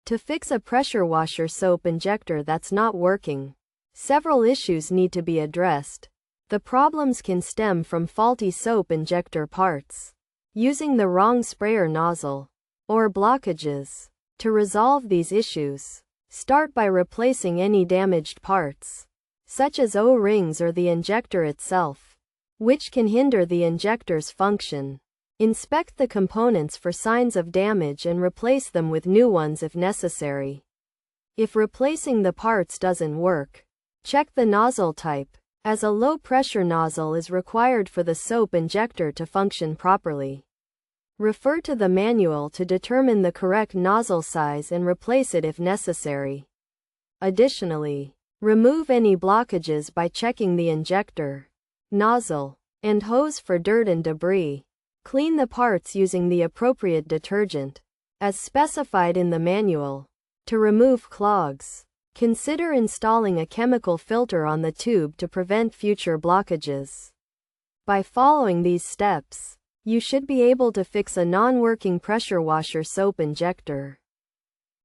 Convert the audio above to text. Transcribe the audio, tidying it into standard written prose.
To fix a pressure washer soap injector that's not working, several issues need to be addressed. The problems can stem from faulty soap injector parts, using the wrong sprayer nozzle, or blockages. To resolve these issues, start by replacing any damaged parts, such as O-rings or the injector itself, which can hinder the injector's function. Inspect the components for signs of damage and replace them with new ones if necessary. If replacing the parts doesn't work, check the nozzle type, as a low-pressure nozzle is required for the soap injector to function properly. Refer to the manual to determine the correct nozzle size and replace it if necessary. Additionally, remove any blockages by checking the injector, nozzle, and hose for dirt and debris. Clean the parts using the appropriate detergent, as specified in the manual, to remove clogs. Consider installing a chemical filter on the tube to prevent future blockages. By following these steps, you should be able to fix a non-working pressure washer soap injector.